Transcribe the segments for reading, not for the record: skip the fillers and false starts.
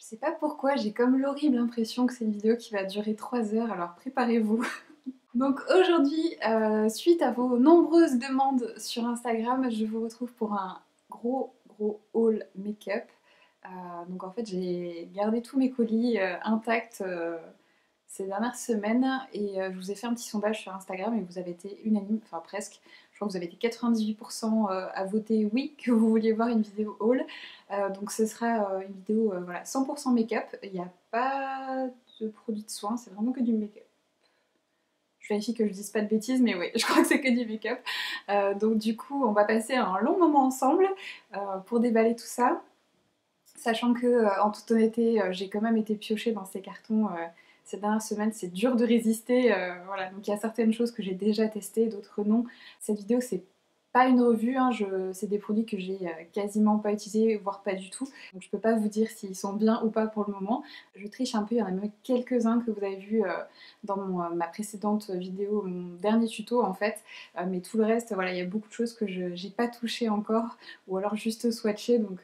sais pas pourquoi, j'ai comme l'horrible impression que c'est une vidéo qui va durer 3 heures, alors préparez-vous. Donc aujourd'hui, suite à vos nombreuses demandes sur Instagram, je vous retrouve pour un gros haul make-up. Donc en fait j'ai gardé tous mes colis intacts ces dernières semaines et je vous ai fait un petit sondage sur Instagram et vous avez été unanime, enfin presque, je crois que vous avez été 98% à voter oui que vous vouliez voir une vidéo haul. Donc ce sera une vidéo voilà, 100% make-up, il n'y a pas de produits de soins, c'est vraiment que du make-up. Je vérifie que je dise pas de bêtises, mais oui, je crois que c'est que du make-up. Donc du coup, on va passer un long moment ensemble pour déballer tout ça. Sachant que, en toute honnêteté, j'ai quand même été piochée dans ces cartons ces dernières semaines, c'est dur de résister. Voilà, donc il y a certaines choses que j'ai déjà testées, d'autres non. Cette vidéo, c'est pas une revue, hein, c'est des produits que j'ai quasiment pas utilisés, voire pas du tout. Donc je peux pas vous dire s'ils sont bien ou pas pour le moment. Je triche un peu, il y en a même quelques-uns que vous avez vus dans ma précédente vidéo, mon dernier tuto en fait. Mais tout le reste, voilà, il y a beaucoup de choses que j'ai pas touché encore, ou alors juste swatché. Donc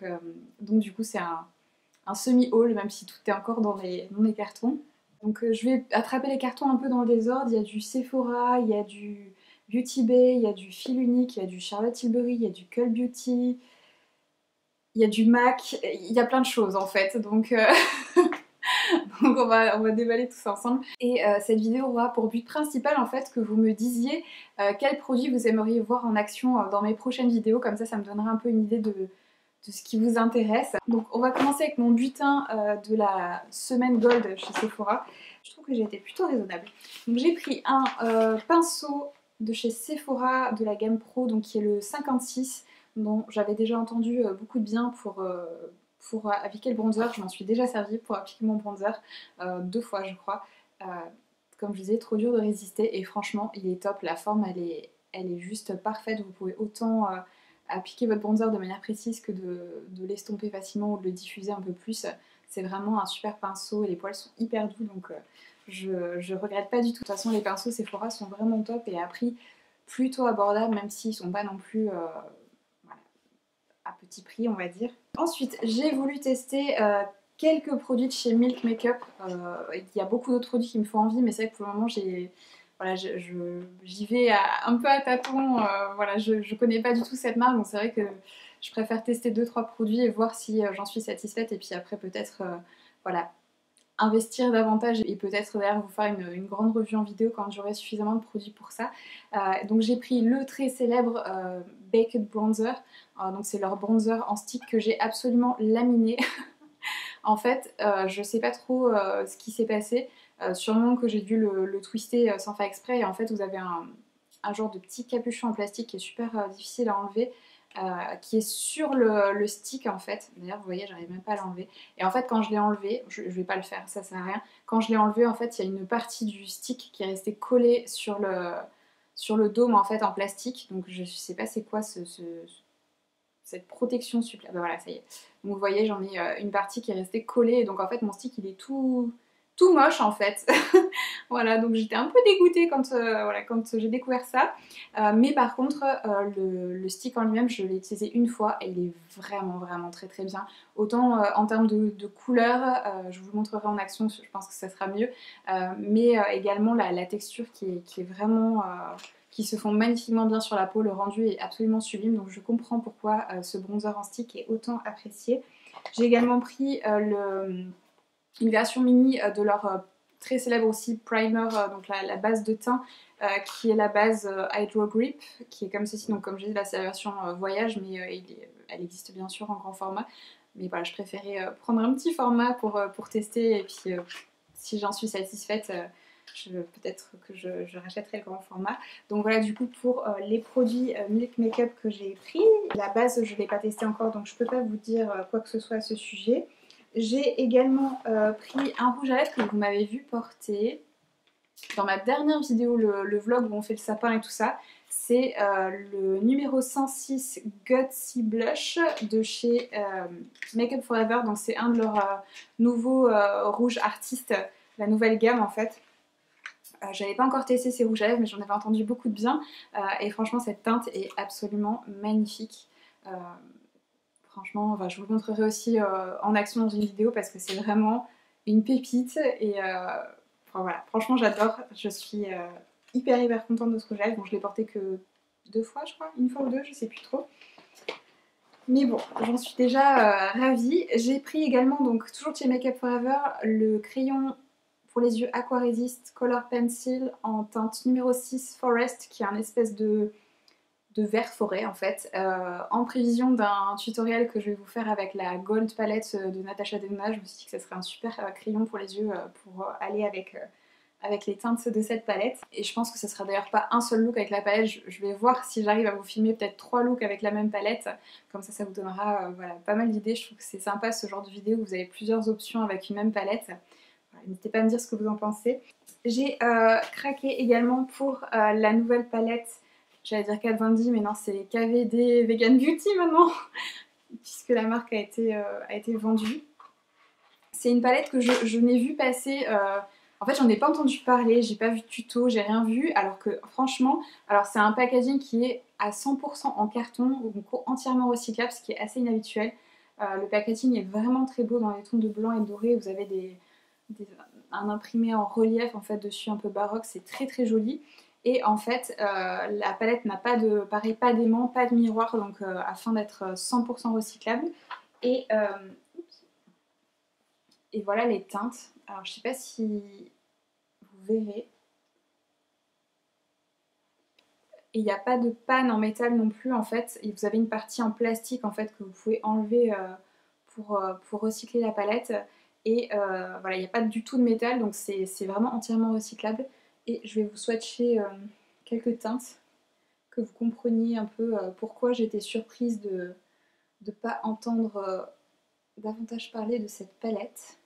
du coup, c'est un semi-haul, même si tout est encore dans les cartons. Donc je vais attraper les cartons un peu dans le désordre. Il y a du Sephora, il y a du Beauty Bay, il y a du Fil Unique, il y a du Charlotte Tilbury, il y a du Cult Beauty, il y a du MAC, il y a plein de choses en fait. Donc on va déballer tout ça ensemble. Et cette vidéo aura pour but principal en fait que vous me disiez quels produits vous aimeriez voir en action dans mes prochaines vidéos. Comme ça me donnera un peu une idée de ce qui vous intéresse. Donc on va commencer avec mon butin de la semaine Gold chez Sephora. Je trouve que j'ai été plutôt raisonnable. Donc j'ai pris un pinceau de chez Sephora de la gamme Pro, donc qui est le 56, dont j'avais déjà entendu beaucoup de bien pour appliquer le bronzer. Je m'en suis déjà servi pour appliquer mon bronzer 2 fois je crois. Comme je disais, trop dur de résister et franchement il est top, la forme elle est juste parfaite. Vous pouvez autant appliquer votre bronzer de manière précise que de l'estomper facilement ou de le diffuser un peu plus. C'est vraiment un super pinceau et les poils sont hyper doux, donc je regrette pas du tout. De toute façon les pinceaux Sephora sont vraiment top et à prix plutôt abordable, même s'ils sont pas non plus voilà, à petit prix on va dire. Ensuite j'ai voulu tester quelques produits de chez Milk Makeup. Il y a beaucoup d'autres produits qui me font envie, mais c'est vrai que pour le moment voilà, j'y vais un peu à tâtons. Voilà, je connais pas du tout cette marque, donc c'est vrai que je préfère tester 2-3 produits et voir si j'en suis satisfaite, et puis après peut-être voilà, investir davantage et peut-être d'ailleurs vous faire une grande revue en vidéo quand j'aurai suffisamment de produits pour ça. Donc j'ai pris le très célèbre Baked Bronzer. Donc c'est leur bronzer en stick que j'ai absolument laminé. En fait, je sais pas trop ce qui s'est passé. Sûrement que j'ai dû le twister sans faire exprès. Et en fait, vous avez un genre de petit capuchon en plastique qui est super difficile à enlever. Qui est sur le stick en fait. D'ailleurs, vous voyez, j'arrive même pas à l'enlever. Et en fait, quand je l'ai enlevé, je vais pas le faire, ça sert à rien. Quand je l'ai enlevé, en fait, il y a une partie du stick qui est restée collée sur le dôme en fait en plastique. Donc, je sais pas c'est quoi cette protection supplémentaire. Bah voilà, ça y est. Donc vous voyez, j'en ai une partie qui est restée collée. Et donc en fait, mon stick, il est tout moche en fait. Voilà, donc j'étais un peu dégoûtée voilà, quand j'ai découvert ça. Mais par contre, le stick en lui-même, je l'ai utilisé une fois et il est vraiment très bien. Autant en termes de couleur, je vous le montrerai en action, je pense que ça sera mieux. Mais également la texture qui est vraiment qui se font magnifiquement bien sur la peau. Le rendu est absolument sublime, donc je comprends pourquoi ce bronzer en stick est autant apprécié. J'ai également pris une version mini de leur très célèbre aussi primer, donc la base de teint, qui est la base Hydro Grip, qui est comme ceci. Donc comme j'ai dit, là c'est la version voyage, mais elle existe bien sûr en grand format. Mais voilà, je préférais prendre un petit format pour tester, et puis si j'en suis satisfaite, peut-être que je rachèterai le grand format. Donc voilà, du coup pour les produits Milk Makeup que j'ai pris, la base je ne l'ai pas testé encore, donc je ne peux pas vous dire quoi que ce soit à ce sujet. J'ai également pris un rouge à lèvres que vous m'avez vu porter dans ma dernière vidéo, le vlog où on fait le sapin et tout ça. C'est le numéro 106 Gutsy Blush de chez Make Up For Ever. Donc c'est un de leurs nouveaux rouges artistes, la nouvelle gamme en fait. J'avais pas encore testé ces rouges à lèvres, mais j'en avais entendu beaucoup de bien. Et franchement, cette teinte est absolument magnifique. franchement, enfin, je vous le montrerai aussi en action dans une vidéo parce que c'est vraiment une pépite et enfin, voilà, franchement j'adore, je suis hyper contente de ce rouge à lèvres. Bon, je l'ai porté que 2 fois je crois, une fois ou deux, je sais plus trop. Mais bon, j'en suis déjà ravie. J'ai pris également, donc toujours chez Make Up For Ever, le crayon pour les yeux Aqua Resist Color Pencil en teinte numéro 6 Forest, qui est un espèce de vert forêt en fait, en prévision d'un tutoriel que je vais vous faire avec la Gold Palette de Natasha Denona. Je me suis dit que ce serait un super crayon pour les yeux pour aller avec les teintes de cette palette. Et je pense que ce sera d'ailleurs pas un seul look avec la palette, je vais voir si j'arrive à vous filmer peut-être 3 looks avec la même palette, comme ça vous donnera voilà, pas mal d'idées. Je trouve que c'est sympa ce genre de vidéo où vous avez plusieurs options avec une même palette. Voilà, n'hésitez pas à me dire ce que vous en pensez. J'ai craqué également pour la nouvelle palette, j'allais dire Kat Von D, mais non, c'est KVD Vegan Beauty maintenant, puisque la marque a été vendue. C'est une palette que je n'ai vu passer, en fait j'en ai pas entendu parler, j'ai pas vu de tuto, j'ai rien vu, alors que franchement, alors c'est un packaging qui est à 100% en carton, donc entièrement recyclable, ce qui est assez inhabituel. Le packaging est vraiment très beau dans les tons de blanc et de doré, vous avez un imprimé en relief en fait dessus un peu baroque, c'est très joli. Et en fait la palette n'a pas de, pareil, pas d'aimant, pas de miroir, donc afin d'être 100% recyclable. Et voilà les teintes. Alors je sais pas si vous verrez. Et il n'y a pas de panne en métal non plus en fait. Et vous avez une partie en plastique en fait que vous pouvez enlever pour recycler la palette. Et voilà, il n'y a pas du tout de métal, donc c'est vraiment entièrement recyclable. Et je vais vous swatcher quelques teintes, que vous compreniez un peu pourquoi j'étais surprise de ne pas entendre davantage parler de cette palette.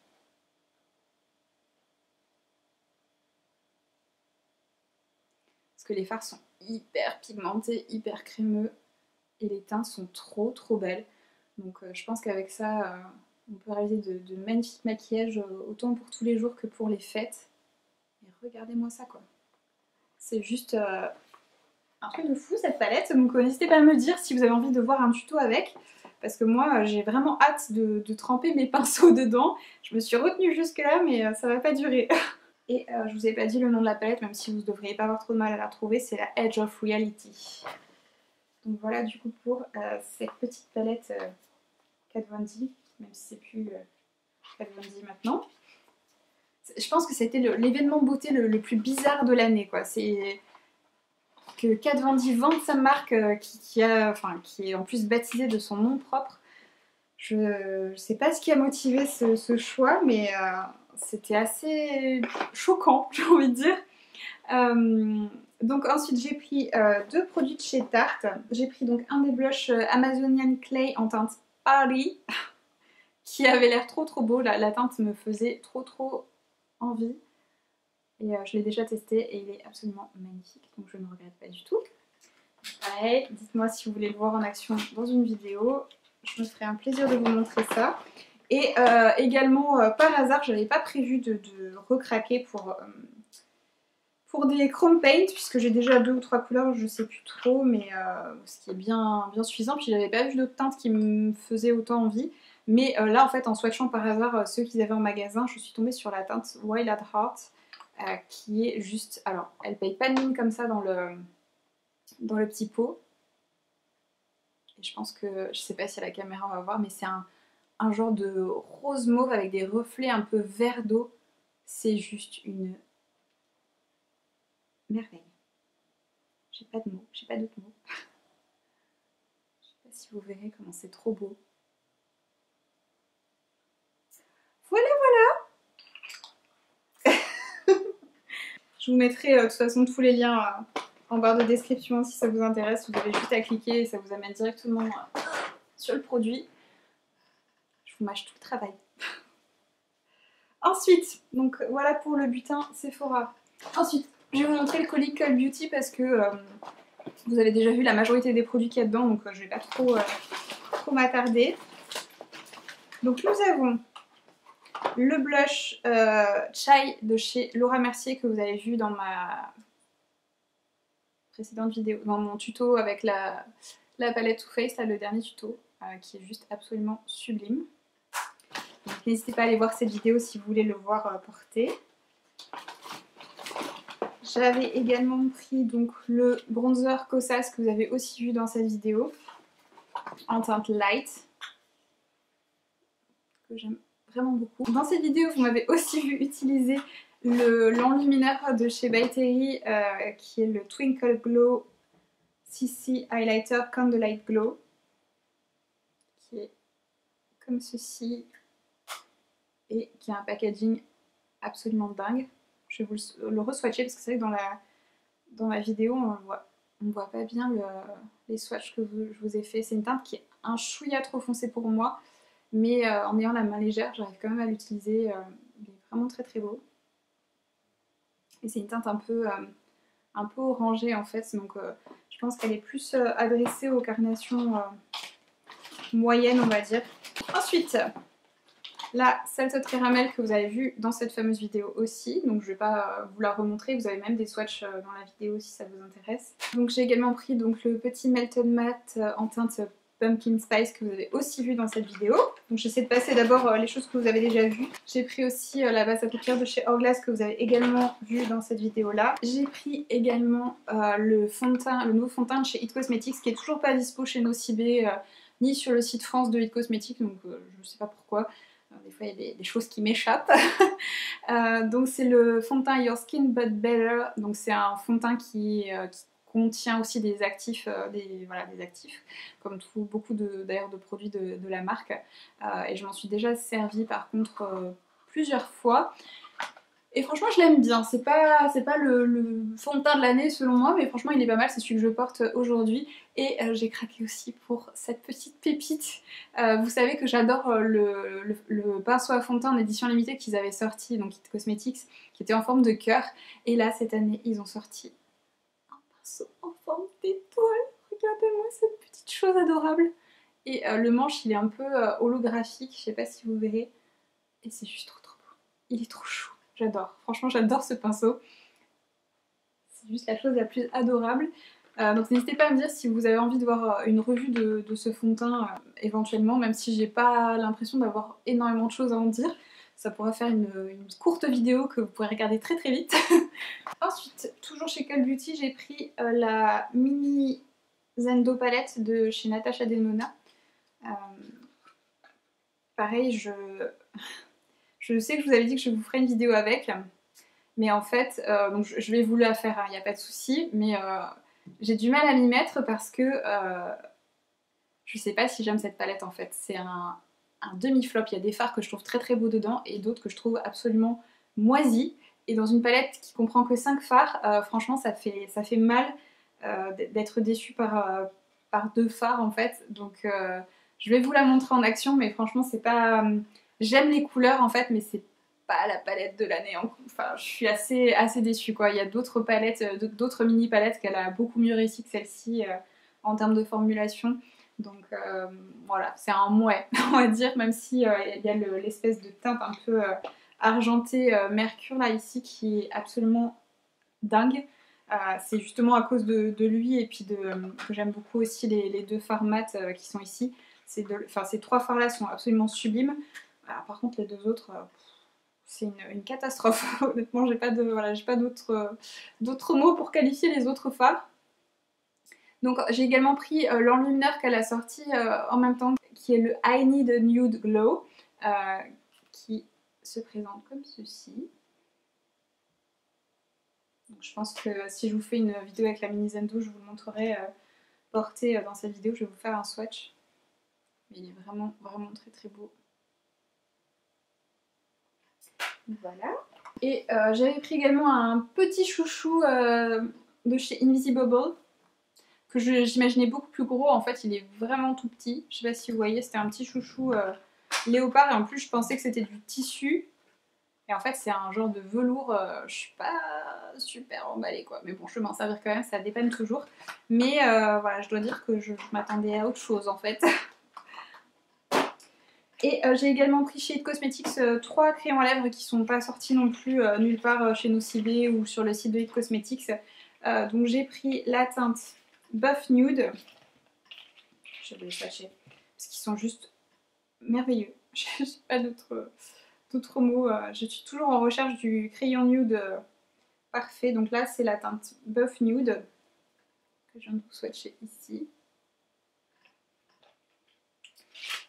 Parce que les fards sont hyper pigmentés, hyper crémeux, et les teintes sont trop belles. Donc je pense qu'avec ça, on peut réaliser de magnifiques maquillages, autant pour tous les jours que pour les fêtes. Et regardez-moi ça quoi. C'est juste un truc de fou cette palette, donc n'hésitez pas à me dire si vous avez envie de voir un tuto avec, parce que moi j'ai vraiment hâte de tremper mes pinceaux dedans. Je me suis retenue jusque là mais ça va pas durer. Et je vous ai pas dit le nom de la palette, même si vous ne devriez pas avoir trop de mal à la retrouver, c'est la Edge of Reality. Donc voilà du coup pour cette petite palette Kat Von D, même si c'est plus Kat Von D maintenant. Je pense que c'était l'événement beauté le plus bizarre de l'année quoi. C'est que Kat Von D vende sa marque qui est en plus baptisée de son nom propre. Je sais pas ce qui a motivé ce choix, mais c'était assez choquant, j'ai envie de dire. Donc ensuite j'ai pris 2 produits de chez Tarte. J'ai pris donc un des blushs Amazonian Clay en teinte Paris, qui avait l'air trop beau. La teinte me faisait trop envie. Et je l'ai déjà testé et il est absolument magnifique, donc je ne regrette pas du tout. Pareil, dites-moi si vous voulez le voir en action dans une vidéo, je me ferai un plaisir de vous montrer ça. Et également, par hasard, je n'avais pas prévu de recraquer pour des chrome paint, puisque j'ai déjà 2 ou 3 couleurs, je sais plus trop, mais ce qui est bien suffisant. Puis j'avais pas vu d'autres teintes qui me faisaient autant envie. Mais là, en fait, en swatchant par hasard ceux qu'ils avaient en magasin, je suis tombée sur la teinte Wild at Heart, qui est juste... Alors, elle paye pas de mine comme ça dans le petit pot. Et je pense que, je sais pas si à la caméra on va voir, mais c'est un genre de rose mauve avec des reflets un peu vert d'eau. C'est juste une merveille. J'ai pas de mots, j'ai pas d'autres mots. Je sais pas si vous verrez comment c'est trop beau. Voilà. Je vous mettrai de toute façon tous les liens en barre de description si ça vous intéresse. Vous avez juste à cliquer et ça vous amène directement sur le produit. Je vous mâche tout le travail. Ensuite, donc voilà pour le butin Sephora. Ensuite, je vais vous montrer le colis Cult Beauty parce que vous avez déjà vu la majorité des produits qu'il y a dedans, donc je vais pas trop m'attarder. Donc nous avons le blush Chai de chez Laura Mercier que vous avez vu dans ma précédente vidéo, dans mon tuto avec la palette Too Faced, là, le dernier tuto. qui est juste absolument sublime. N'hésitez pas à aller voir cette vidéo si vous voulez le voir porter. J'avais également pris donc le bronzer Kosas que vous avez aussi vu dans cette vidéo en teinte light que j'aime vraiment beaucoup. Dans cette vidéo vous m'avez aussi vu utiliser l'enlumineur de chez By Terry qui est le Twinkle Glow CC Highlighter Candlelight Glow qui est comme ceci et qui a un packaging absolument dingue. Je vais vous le re-swatcher parce que c'est vrai que dans la vidéo on voit pas bien les swatchs que je vous ai fait. C'est une teinte qui est un chouïa trop foncé pour moi, mais en ayant la main légère j'arrive quand même à l'utiliser. Il est vraiment très très beau. Et c'est une teinte un peu orangée en fait, donc je pense qu'elle est plus adressée aux carnations moyennes on va dire. Ensuite, la salsa caramel que vous avez vue dans cette fameuse vidéo aussi, donc je ne vais pas vous la remontrer, vous avez même des swatchs dans la vidéo si ça vous intéresse. Donc j'ai également pris donc, le petit Melted Matte en teinte Pumpkin Spice que vous avez aussi vu dans cette vidéo. Donc j'essaie de passer d'abord les choses que vous avez déjà vues. J'ai pris aussi la base à paupières de chez Hourglass que vous avez également vu dans cette vidéo là. J'ai pris également le nouveau fond de teint de chez It Cosmetics qui est toujours pas dispo chez Nocibé ni sur le site France de It Cosmetics, donc je sais pas pourquoi. Des fois il y a des choses qui m'échappent. Donc c'est le fond de teint Your Skin But Better. Donc c'est un fond de teint qui contient aussi des actifs, des actifs, comme beaucoup d'ailleurs de produits de la marque. Et je m'en suis déjà servi par contre plusieurs fois. Et franchement je l'aime bien, c'est pas le fond de teint de l'année selon moi, mais franchement il est pas mal, c'est celui que je porte aujourd'hui. Et j'ai craqué aussi pour cette petite pépite. Vous savez que j'adore le pinceau à fond de teint en édition limitée qu'ils avaient sorti, donc It Cosmetics, qui était en forme de cœur. Et là cette année ils ont sorti un pinceau en forme d'étoile. Regardez-moi cette petite chose adorable. Et le manche il est un peu holographique, je sais pas si vous verrez. Et c'est juste trop beau, il est trop chou. J'adore, franchement j'adore ce pinceau. C'est juste la chose la plus adorable. Donc n'hésitez pas à me dire si vous avez envie de voir une revue de ce fond de teint éventuellement, même si j'ai pas l'impression d'avoir énormément de choses à en dire. Ça pourra faire une courte vidéo que vous pourrez regarder très très vite. Ensuite, toujours chez Cult Beauty, j'ai pris la mini Zendo palette de chez Natasha Denona. Pareil, je sais que je vous avais dit que je vous ferais une vidéo avec, mais en fait, donc je vais vous la faire, il n'y a pas de souci, mais j'ai du mal à m'y mettre parce que je sais pas si j'aime cette palette en fait. C'est un demi-flop, il y a des fards que je trouve très très beaux dedans et d'autres que je trouve absolument moisis. Et dans une palette qui comprend que 5 fards, franchement ça fait mal d'être déçu par 2 fards en fait. Donc je vais vous la montrer en action, mais franchement c'est pas... J'aime les couleurs en fait, mais c'est pas la palette de l'année. Enfin, je suis assez déçue quoi. Il y a d'autres palettes, d'autres mini palettes qu'elle a beaucoup mieux réussi que celle-ci en termes de formulation. Donc voilà, c'est un mouais, on va dire, même si il y a l'espèce de teinte un peu argentée mercure là ici qui est absolument dingue. C'est justement à cause de lui et puis que j'aime beaucoup aussi les 2 fards mat qui sont ici. Ces 3 fards là sont absolument sublimes. Par contre les 2 autres, c'est une catastrophe. Honnêtement, j'ai pas d'autres mots pour qualifier les autres fards. Donc j'ai également pris l'enlumineur qu'elle a sorti en même temps, qui est le I Need a Nude Glow, qui se présente comme ceci. Donc, je pense que si je vous fais une vidéo avec la mini Zendo, je vous le montrerai porté dans cette vidéo. Je vais vous faire un swatch. Mais il est vraiment très très beau. Voilà. Et j'avais pris également un petit chouchou de chez Invisible, que j'imaginais beaucoup plus gros. En fait il est vraiment tout petit. Je sais pas si vous voyez, c'était un petit chouchou léopard et en plus je pensais que c'était du tissu. Et en fait c'est un genre de velours, je suis pas super emballée quoi. Mais bon, je vais m'en servir quand même, ça dépanne toujours. Mais voilà, je dois dire que je m'attendais à autre chose en fait. Et j'ai également pris chez It Cosmetics 3 crayons à lèvres qui sont pas sortis non plus nulle part chez Nocibé ou sur le site de It Cosmetics. Donc j'ai pris la teinte Buff Nude. Je vais le swatcher. Parce parce qu'ils sont juste merveilleux. J'ai pas d'autres mots. Je suis toujours en recherche du crayon nude parfait. Donc là, c'est la teinte Buff Nude que je viens de vous swatcher ici.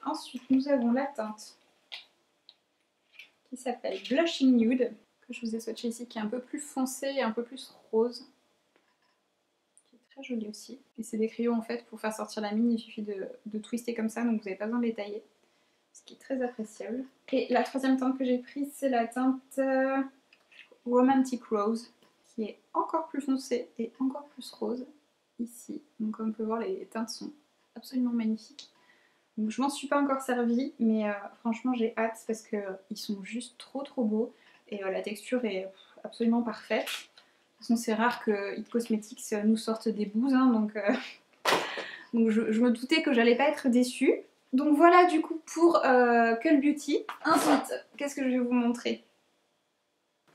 Ensuite, nous avons la teinte qui s'appelle Blushing Nude, que je vous ai swatché ici, qui est un peu plus foncé et un peu plus rose. Qui est très jolie aussi. Et c'est des crayons en fait, pour faire sortir la mine, il suffit de twister comme ça, donc vous n'avez pas besoin de les tailler. Ce qui est très appréciable. Et la troisième teinte que j'ai prise, c'est la teinte Romantic Rose, qui est encore plus foncée et encore plus rose, ici. Donc comme on peut voir, les teintes sont absolument magnifiques. Donc, je m'en suis pas encore servie, mais franchement j'ai hâte parce qu'ils sont juste trop beaux et la texture est absolument parfaite. De toute façon c'est rare que It Cosmetics nous sortent des bouses, hein, donc je me doutais que j'allais pas être déçue. Donc voilà du coup pour Cult Beauty. Ensuite, qu'est-ce que je vais vous montrer?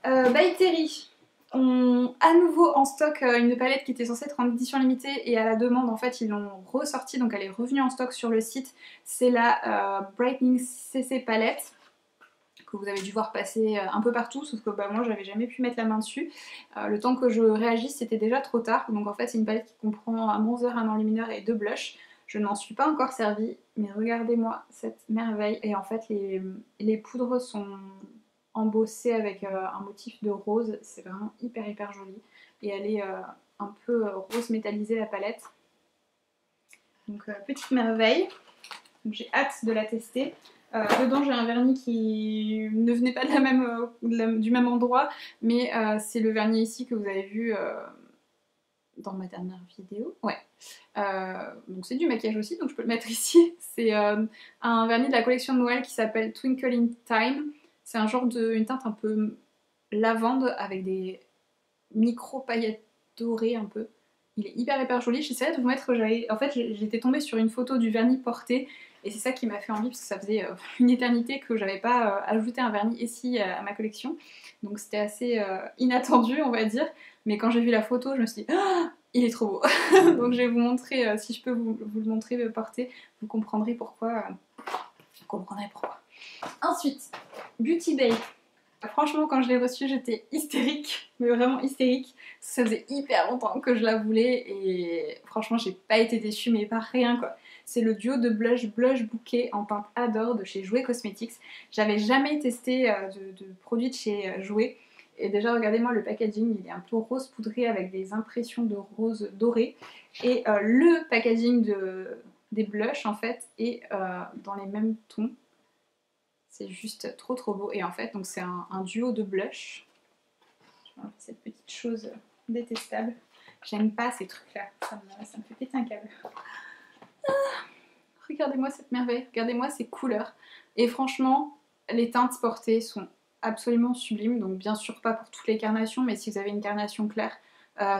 By Terry ont à nouveau en stock une palette qui était censée être en édition limitée et à la demande en fait ils l'ont ressortie, donc elle est revenue en stock sur le site. C'est la Brightening CC palette que vous avez dû voir passer un peu partout, sauf que moi j'avais jamais pu mettre la main dessus. Le temps que je réagisse c'était déjà trop tard, donc en fait c'est une palette qui comprend un bronzer, un enlumineur et 2 blushs. Je ne m'en suis pas encore servie, mais regardez-moi cette merveille. Et en fait les poudres sont embossée avec un motif de rose, c'est vraiment hyper joli et elle est un peu rose métallisée la palette, donc petite merveille. J'ai hâte de la tester. Dedans j'ai un vernis qui ne venait pas du même endroit, mais c'est le vernis ici que vous avez vu dans ma dernière vidéo. Ouais. Donc c'est du maquillage aussi, donc je peux le mettre ici. C'est un vernis de la collection de Noël qui s'appelle Twinkle in Time. C'est un genre une teinte un peu lavande avec des micro paillettes dorées un peu. Il est hyper joli. J'essaierai de vous mettre, en fait j'étais tombée sur une photo du vernis porté et c'est ça qui m'a fait envie parce que ça faisait une éternité que j'avais pas ajouté un vernis ici à ma collection. Donc c'était assez inattendu on va dire. Mais quand j'ai vu la photo je me suis dit oh, il est trop beau. Donc je vais vous montrer, si je peux vous le montrer porté, vous comprendrez pourquoi. Ensuite, Beauty Bay. Franchement, quand je l'ai reçue, j'étais hystérique, mais vraiment hystérique. Ça faisait hyper longtemps que je la voulais et franchement, j'ai pas été déçue, mais par rien quoi. C'est le duo de blush Bouquet en teinte Adore de chez Jouer Cosmetics. J'avais jamais testé de produits de chez Jouer. Et déjà, regardez-moi le packaging, il est un peu rose poudré avec des impressions de rose doré. Et le packaging des blushs en fait est dans les mêmes tons. C'est juste trop beau. Et en fait, donc c'est un duo de blush. Je vais enlever cette petite chose détestable. J'aime pas ces trucs-là. Ça me fait péter un câble. Ah, regardez-moi cette merveille. Regardez-moi ces couleurs. Et franchement, les teintes portées sont absolument sublimes. Donc bien sûr pas pour toutes les carnations, mais si vous avez une carnation claire,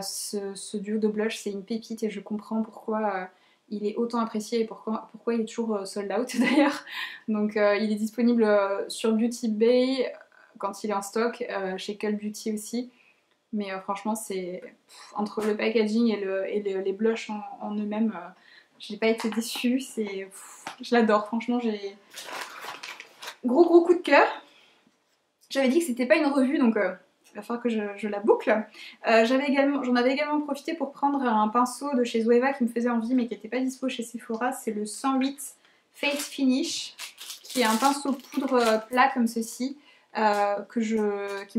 ce duo de blush c'est une pépite et je comprends pourquoi il est autant apprécié et pourquoi il est toujours sold out d'ailleurs. Donc il est disponible sur Beauty Bay quand il est en stock, chez Cult Beauty aussi. Mais franchement c'est entre le packaging et les blushs en eux-mêmes, j'ai pas été déçue. Je l'adore, franchement j'ai gros coup de cœur. J'avais dit que c'était pas une revue donc il va falloir que je la boucle. J'en avais également profité pour prendre un pinceau de chez Zoeva qui me faisait envie mais qui n'était pas dispo chez Sephora. C'est le 108 Face Finish, qui est un pinceau poudre plat comme ceci, qui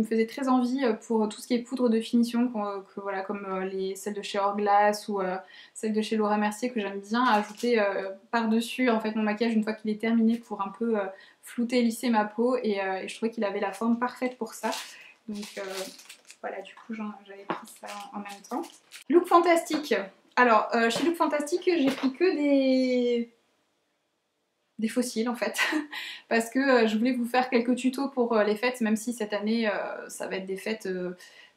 me faisait très envie pour tout ce qui est poudre de finition, voilà, comme celles de chez Hourglass ou celles de chez Laura Mercier, que j'aime bien ajouter par-dessus en fait mon maquillage une fois qu'il est terminé pour un peu flouter, lisser ma peau, et je trouvais qu'il avait la forme parfaite pour ça. Donc voilà, du coup j'avais pris ça en même temps. Look Fantastic. Alors chez Look Fantastic j'ai pris que des fossiles en fait parce que je voulais vous faire quelques tutos pour les fêtes, même si cette année ça va être des fêtes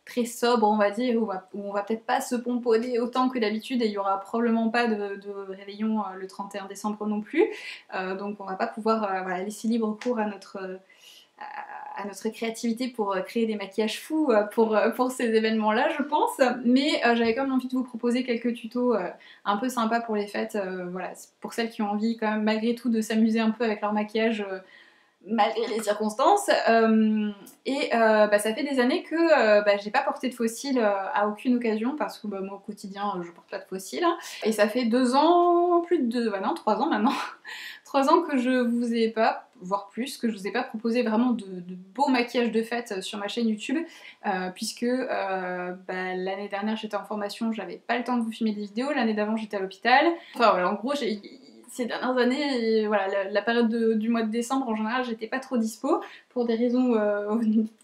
très sobres on va dire, où on va peut-être pas se pomponner autant que d'habitude et il y aura probablement pas de réveillon le 31 décembre non plus, donc on va pas pouvoir laisser libre cours à à notre créativité pour créer des maquillages fous pour ces événements-là, je pense. Mais j'avais quand même envie de vous proposer quelques tutos un peu sympas pour les fêtes. Voilà, pour celles qui ont envie quand même malgré tout de s'amuser un peu avec leur maquillage malgré les circonstances. Bah, ça fait des années que bah, j'ai pas porté de faux cils à aucune occasion parce que bah, moi au quotidien je porte pas de faux cils. Hein. Et ça fait 2 ans, plus de 2, bah non, 3 ans maintenant. 3 ans que je vous ai pas, voire plus, que je vous ai pas proposé vraiment de beaux maquillages de fête sur ma chaîne YouTube, puisque bah, l'année dernière j'étais en formation, j'avais pas le temps de vous filmer des vidéos, l'année d'avant j'étais à l'hôpital. Enfin voilà, en gros ces dernières années, et voilà, la période du mois de décembre en général j'étais pas trop dispo pour des raisons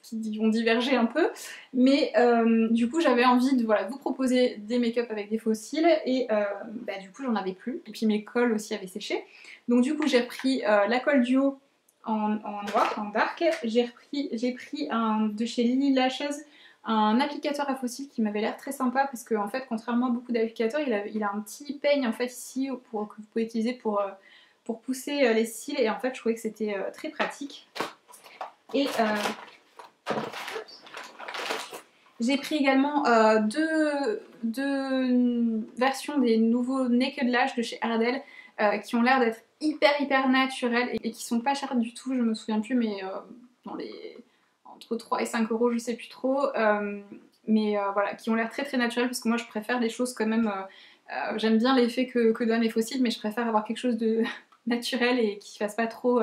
qui ont divergé un peu, mais du coup j'avais envie de voilà, vous proposer des make-up avec des faux cils et bah, du coup j'en avais plus, et puis mes cols aussi avaient séché. Donc du coup j'ai repris la colle duo en noir, en dark. J'ai pris de chez Lily Lashes un applicateur à faux cils qui m'avait l'air très sympa parce qu'en fait contrairement à beaucoup d'applicateurs il a un petit peigne en fait ici que vous pouvez utiliser pour pousser les cils et en fait je trouvais que c'était très pratique. Et j'ai pris également deux versions des nouveaux Naked Lash de chez Ardell qui ont l'air d'être hyper naturels et qui sont pas chers du tout, je me souviens plus, mais dans les entre 3 et 5 euros, je sais plus trop. Mais voilà, qui ont l'air très naturels parce que moi je préfère les choses quand même. J'aime bien l'effet que donnent les fossiles, mais je préfère avoir quelque chose de naturel et qui fasse pas trop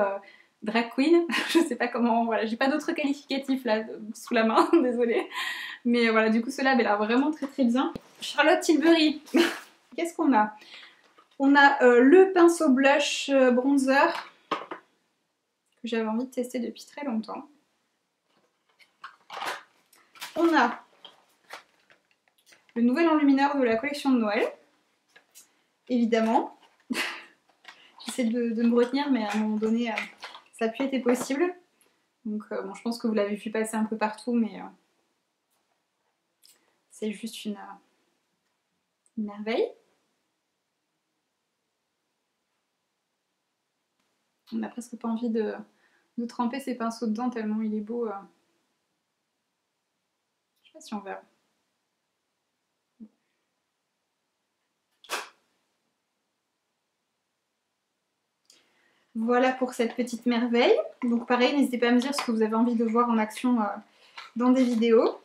drag queen. Je sais pas comment, voilà, j'ai pas d'autres qualificatifs là sous la main, désolée. Mais voilà, du coup cela avait l'air vraiment très bien. Charlotte Tilbury, qu'est-ce qu'on a? On a le pinceau blush bronzer que j'avais envie de tester depuis très longtemps. On a le nouvel enlumineur de la collection de Noël, évidemment. J'essaie de me retenir, mais à un moment donné, ça n'a plus été possible. Donc bon, je pense que vous l'avez vu passer un peu partout, mais c'est juste une merveille. On n'a presque pas envie de tremper ses pinceaux dedans tellement il est beau. Je sais pas si on verra. Voilà pour cette petite merveille. Donc pareil, n'hésitez pas à me dire ce que vous avez envie de voir en action dans des vidéos.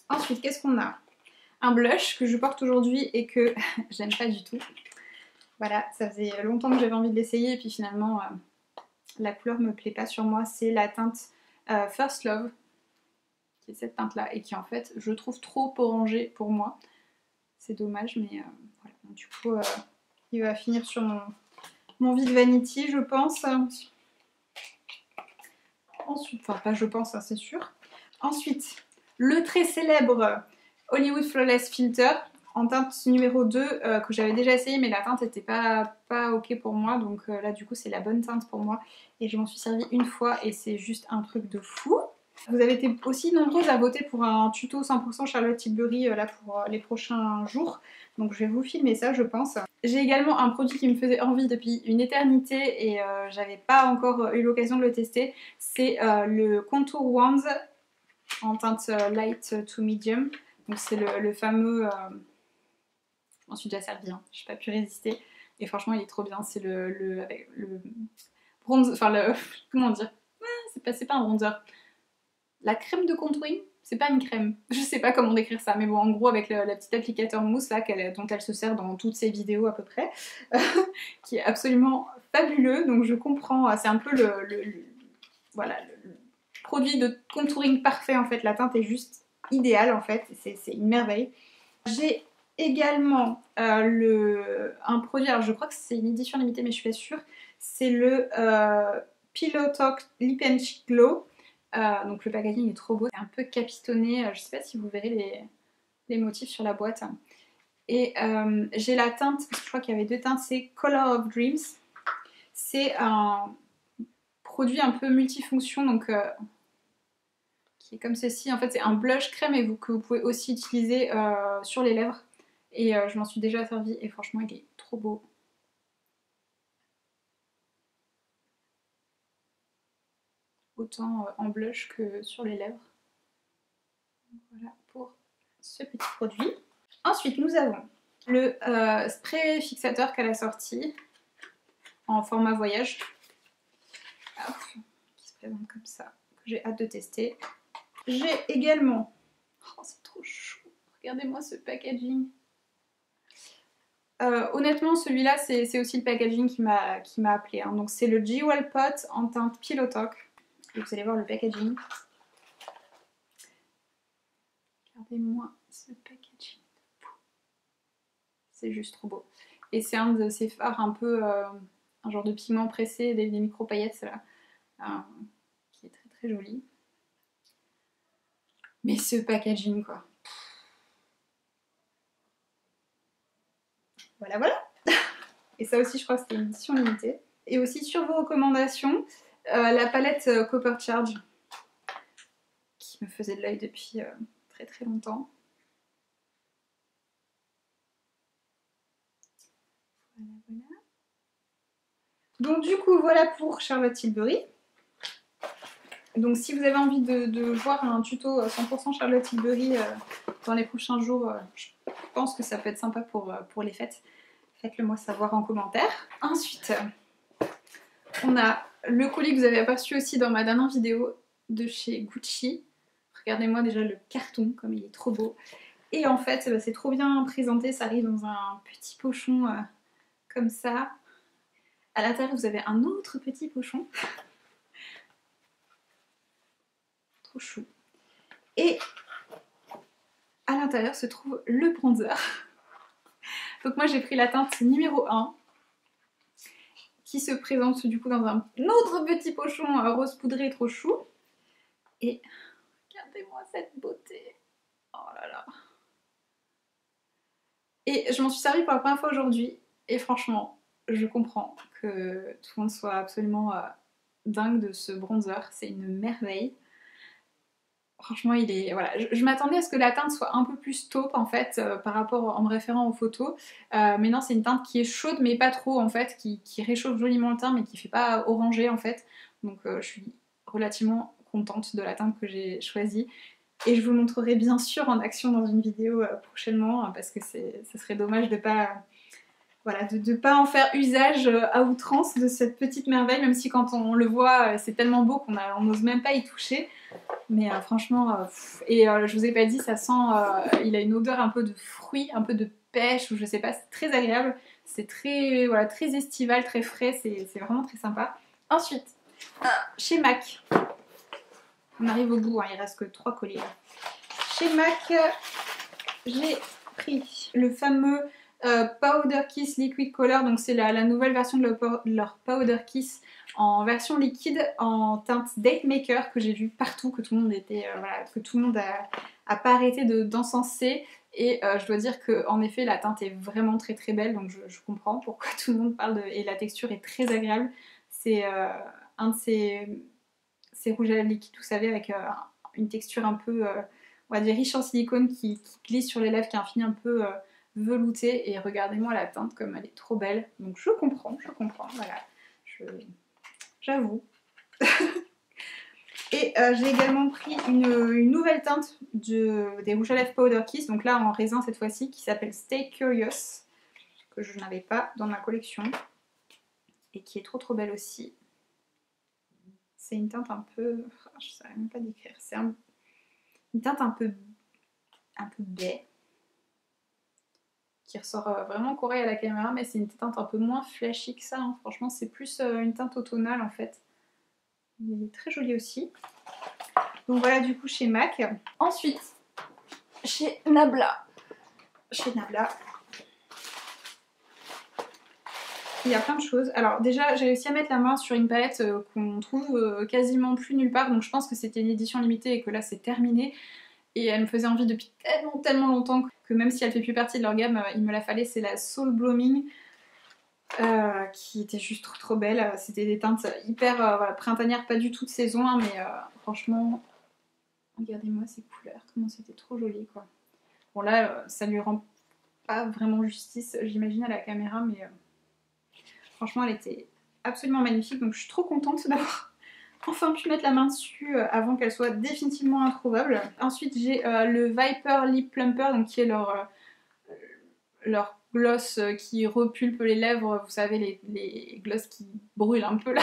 Ensuite, qu'est-ce qu'on a? Un blush que je porte aujourd'hui et que j'aime pas du tout. Voilà, ça faisait longtemps que j'avais envie de l'essayer et puis finalement la couleur me plaît pas sur moi. C'est la teinte First Love, qui est cette teinte là et qui en fait je trouve trop orangée pour moi. C'est dommage, mais voilà. Donc, du coup il va finir sur mon vide vanity, je pense. Ensuite, enfin pas je pense, hein, c'est sûr. Ensuite, le très célèbre Hollywood Flawless Filter en teinte numéro 2 que j'avais déjà essayé, mais la teinte n'était pas ok pour moi, donc là du coup c'est la bonne teinte pour moi et je m'en suis servi une fois et c'est juste un truc de fou. Vous avez été aussi nombreuses à voter pour un tuto 100% Charlotte Tilbury là pour les prochains jours, donc je vais vous filmer ça je pense. J'ai également un produit qui me faisait envie depuis une éternité et j'avais pas encore eu l'occasion de le tester, c'est le Contour Wands en teinte light to medium. Donc c'est le fameux... je m'en suis déjà servi, hein. J'ai pas pu résister. Et franchement il est trop bien. C'est le bronze... Enfin le... Comment dire? C'est pas un bronzer. La crème de contouring, c'est pas une crème. Je sais pas comment décrire ça. Mais bon, en gros avec la petite applicateur mousse là dont elle se sert dans toutes ses vidéos à peu près. Qui est absolument fabuleux. Donc je comprends. C'est un peu voilà, le produit de contouring parfait en fait. La teinte est juste idéale en fait. C'est une merveille. J'ai également un produit, alors je crois que c'est une édition limitée mais je suis pas sûre, c'est le Pillow Talk Lip and Cheek Glow. Donc le packaging est trop beau, c'est un peu capitonné, je sais pas si vous verrez les motifs sur la boîte. Et j'ai la teinte, parce que je crois qu'il y avait deux teintes, c'est Color of Dreams. C'est un produit un peu multifonction, donc qui est comme ceci. En fait c'est un blush crème et que vous pouvez aussi utiliser sur les lèvres. Et je m'en suis déjà servi et franchement il est trop beau. autant en blush que sur les lèvres. Voilà pour ce petit produit. Ensuite, nous avons le spray fixateur qu'elle a sorti en format voyage. Hop, qui se présente comme ça, que j'ai hâte de tester. J'ai également... Oh, c'est trop chou. Regardez-moi ce packaging. Honnêtement, celui-là, c'est aussi le packaging qui m'a appelé. Hein. Donc c'est le Jewel Pot en teinte Pillow Talk. Et vous allez voir le packaging. Regardez-moi ce packaging. C'est juste trop beau. Et c'est un de ces fards un peu... un genre de pigment pressé, des micro-paillettes, là. Qui est très très joli. Mais ce packaging, quoi. Voilà, voilà. Et ça aussi, je crois que c'était une édition limitée. Et aussi, sur vos recommandations, la palette Copper Charge, qui me faisait de l'œil depuis très très longtemps. Voilà, voilà. Donc du coup, voilà pour Charlotte Tilbury. Donc si vous avez envie de voir un tuto 100% Charlotte Tilbury dans les prochains jours, je pense que ça peut être sympa pour les fêtes. Faites-le moi savoir en commentaire. Ensuite, on a le colis que vous avez aperçu aussi dans ma dernière vidéo de chez Gucci. Regardez-moi déjà le carton, comme il est trop beau. Et en fait, c'est trop bien présenté, ça arrive dans un petit pochon comme ça. À l'intérieur, vous avez un autre petit pochon. Trop chou. Et à l'intérieur se trouve le bronzer. Donc moi j'ai pris la teinte numéro 1 qui se présente du coup dans un autre petit pochon rose poudré trop chou. Et regardez-moi cette beauté. Oh là là. Et je m'en suis servie pour la première fois aujourd'hui. Et franchement, je comprends que tout le monde soit absolument dingue de ce bronzer. C'est une merveille. Franchement, il est... Voilà. Je m'attendais à ce que la teinte soit un peu plus taupe en fait, par rapport en me référant aux photos. Mais non, c'est une teinte qui est chaude, mais pas trop en fait, qui réchauffe joliment le teint, mais qui fait pas orangé en fait. Donc je suis relativement contente de la teinte que j'ai choisie. Et je vous le montrerai bien sûr en action dans une vidéo prochainement, parce que ce serait dommage de pas... Voilà, de pas en faire usage à outrance de cette petite merveille, même si quand on le voit, c'est tellement beau qu'on n'ose même pas y toucher. Mais franchement, je vous ai pas dit, ça sent, il a une odeur un peu de fruits, un peu de pêche, ou je sais pas, c'est très agréable. C'est très, voilà, très estival, très frais, c'est vraiment très sympa. Ensuite, chez MAC, on arrive au bout, hein, il reste que 3 colliers. Chez MAC, j'ai pris le fameux Powder Kiss Liquid Color, donc c'est la nouvelle version de leur Powder Kiss en version liquide en teinte Date Maker que j'ai vu partout, que tout le monde était voilà, que tout le monde a pas arrêté d'encenser. Et je dois dire que en effet la teinte est vraiment très très belle, donc je comprends pourquoi tout le monde parle et la texture est très agréable. C'est un de ces rouges à lèvres liquides, vous savez, avec une texture un peu on va dire riche en silicone qui glisse sur les lèvres, qui a un fini un peu velouté. Et regardez-moi la teinte comme elle est trop belle, donc je comprends, voilà, j'avoue. Et j'ai également pris une nouvelle teinte des rouges à lèvres Powder Kiss, donc là en raisin cette fois-ci, qui s'appelle Stay Curious, que je n'avais pas dans ma collection, et qui est trop trop belle aussi. C'est une teinte un peu... je ne saurais même pas décrire, c'est une teinte un peu baie, qui ressort vraiment corée à la caméra, mais c'est une teinte un peu moins flashy que ça, hein. Franchement c'est plus une teinte automnale en fait. Il est très joli aussi. Donc voilà du coup chez MAC. Ensuite, chez Nabla. Il y a plein de choses. Alors déjà j'ai réussi à mettre la main sur une palette qu'on trouve quasiment plus nulle part. Donc je pense que c'était une édition limitée et que là c'est terminé. Et elle me faisait envie depuis tellement longtemps que même si elle fait plus partie de leur gamme, il me la fallait. C'est la Soul Blooming. Qui était juste trop belle. C'était des teintes hyper voilà, printanières, pas du tout de saison, hein, mais franchement, regardez-moi ces couleurs, comment c'était trop joli quoi. Bon là, ça lui rend pas vraiment justice, j'imagine, à la caméra, mais franchement, elle était absolument magnifique, donc je suis trop contente enfin pu mettre la main dessus avant qu'elle soit définitivement introuvable. Ensuite j'ai le Viper Lip Plumper, donc qui est leur gloss qui repulpe les lèvres, vous savez les gloss qui brûlent un peu là.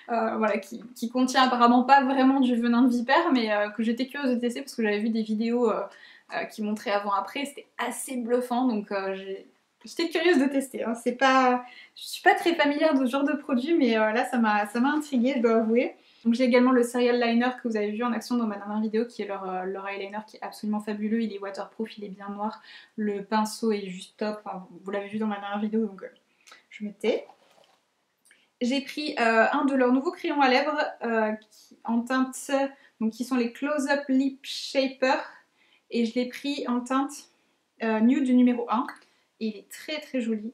Voilà, qui contient apparemment pas vraiment du venin de vipère, mais que j'étais curieuse de tester parce que j'avais vu des vidéos qui montraient avant-après, c'était assez bluffant, donc j'étais curieuse de tester. Hein. Je suis pas très familière de ce genre de produit, mais là ça m'a intriguée, je dois avouer. Donc j'ai également le Serial Liner que vous avez vu en action dans ma dernière vidéo, qui est leur eyeliner qui est absolument fabuleux, il est waterproof, il est bien noir, le pinceau est juste top, enfin, vous l'avez vu dans ma dernière vidéo, donc je me tais. J'ai pris un de leurs nouveaux crayons à lèvres en teinte, donc qui sont les Close Up Lip Shaper, et je l'ai pris en teinte nude du numéro 1, et il est très très joli.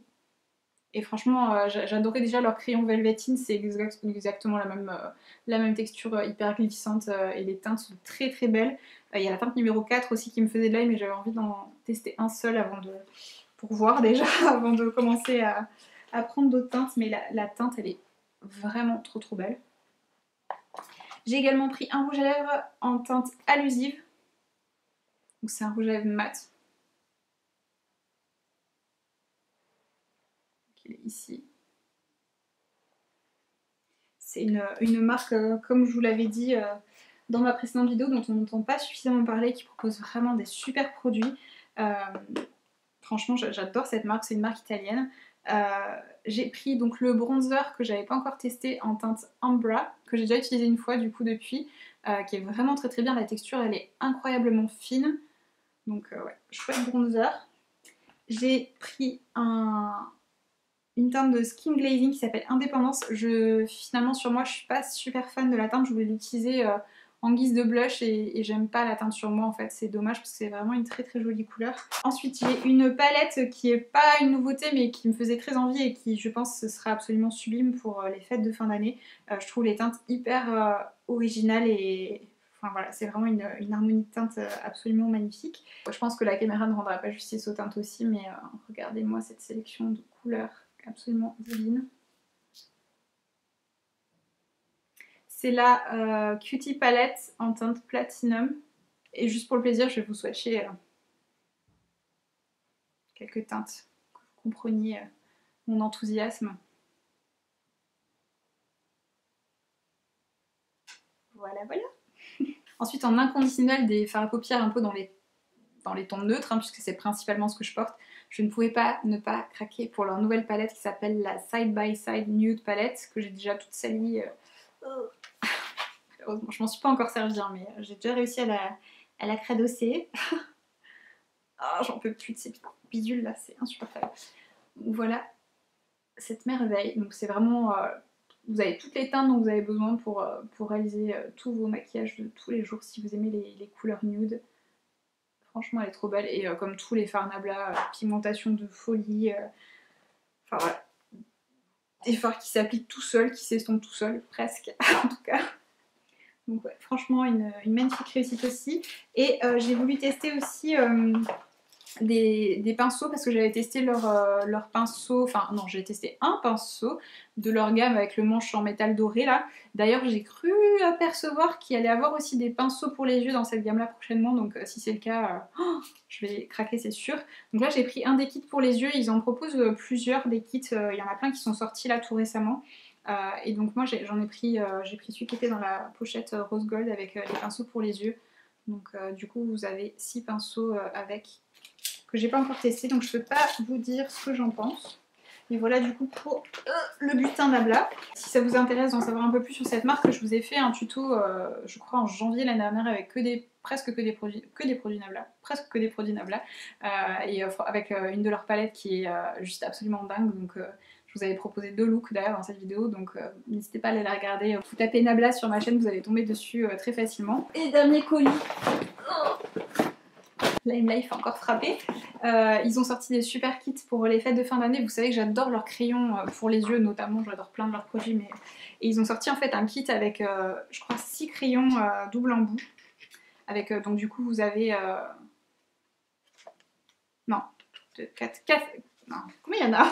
Et franchement, j'adorais déjà leur crayon Velvetine, c'est exactement la même texture hyper glissante et les teintes sont très très belles. Il y a la teinte numéro 4 aussi qui me faisait de l'œil, mais j'avais envie d'en tester un seul pour voir déjà, avant de commencer à prendre d'autres teintes, mais la teinte elle est vraiment trop trop belle. J'ai également pris un rouge à lèvres en teinte allusive, donc c'est un rouge à lèvres mat. Il est ici. C'est une marque, comme je vous l'avais dit dans ma précédente vidéo, dont on n'entend pas suffisamment parler, qui propose vraiment des super produits. Franchement, j'adore cette marque, c'est une marque italienne. J'ai pris donc le bronzer que j'avais pas encore testé en teinte Ambra, que j'ai déjà utilisé une fois du coup depuis, qui est vraiment très très bien, la texture elle est incroyablement fine, donc ouais, chouette bronzer. J'ai pris une teinte de skin glazing qui s'appelle Indépendance. Finalement sur moi je suis pas super fan de la teinte, je voulais l'utiliser en guise de blush et j'aime pas la teinte sur moi en fait, c'est dommage parce que c'est vraiment une très très jolie couleur. Ensuite j'ai une palette qui est pas une nouveauté mais qui me faisait très envie et qui je pense sera absolument sublime pour les fêtes de fin d'année. Je trouve les teintes hyper originales et enfin voilà, c'est vraiment une harmonie de teintes absolument magnifique. Je pense que la caméra ne rendra pas justice aux teintes aussi, mais regardez-moi cette sélection de couleurs absolument divine. C'est la Cutie Palette en teinte Platinum. Et juste pour le plaisir, je vais vous swatcher quelques teintes, que vous compreniez mon enthousiasme. Voilà, voilà. Ensuite, en inconditionnel, des fards à paupières un peu dans les tons neutres, hein, puisque c'est principalement ce que je porte. Je ne pouvais pas ne pas craquer pour leur nouvelle palette qui s'appelle la Side by Side Nude Palette, que j'ai déjà toute salie. Heureusement, je m'en suis pas encore servi, hein, mais j'ai déjà réussi à la cradosser. Oh, j'en peux plus de ces bidules là, c'est insupportable. Donc voilà cette merveille. Donc c'est vraiment... vous avez toutes les teintes dont vous avez besoin pour réaliser tous vos maquillages de tous les jours si vous aimez les couleurs nude. Franchement elle est trop belle et comme tous les fards Nabla, pigmentation de folie. Enfin voilà. Des fards qui s'appliquent tout seuls, qui s'estompent tout seuls, presque en tout cas. Donc ouais, franchement une magnifique réussite aussi. Et j'ai voulu tester aussi des pinceaux parce que j'avais testé leur pinceau, enfin non j'ai testé un pinceau de leur gamme avec le manche en métal doré là. D'ailleurs j'ai cru apercevoir qu'il allait avoir aussi des pinceaux pour les yeux dans cette gamme là prochainement, donc si c'est le cas je vais craquer c'est sûr. Donc là j'ai pris un des kits pour les yeux, ils en proposent plusieurs des kits, il y en a plein qui sont sortis là tout récemment. Et donc moi j'ai pris celui qui était dans la pochette rose gold avec les pinceaux pour les yeux. Donc du coup vous avez 6 pinceaux avec, que j'ai pas encore testé, donc je peux pas vous dire ce que j'en pense. Mais voilà du coup pour le butin Nabla. Si ça vous intéresse d'en savoir un peu plus sur cette marque, je vous ai fait un tuto je crois en janvier l'année dernière avec presque que des produits Nabla, presque que des produits Nabla, et avec une de leurs palettes qui est juste absolument dingue, donc je vous avais proposé 2 looks d'ailleurs dans cette vidéo, donc n'hésitez pas à aller la regarder. Vous tapez Nabla sur ma chaîne, vous allez tomber dessus très facilement. Et dernier colis, là il me l'a fait encore frapper. Ils ont sorti des super kits pour les fêtes de fin d'année. Vous savez que j'adore leurs crayons pour les yeux notamment, j'adore plein de leurs produits. Et ils ont sorti en fait un kit avec je crois 6 crayons double embout. Avec donc du coup vous avez... Non, 2, 4... Non, combien il y en a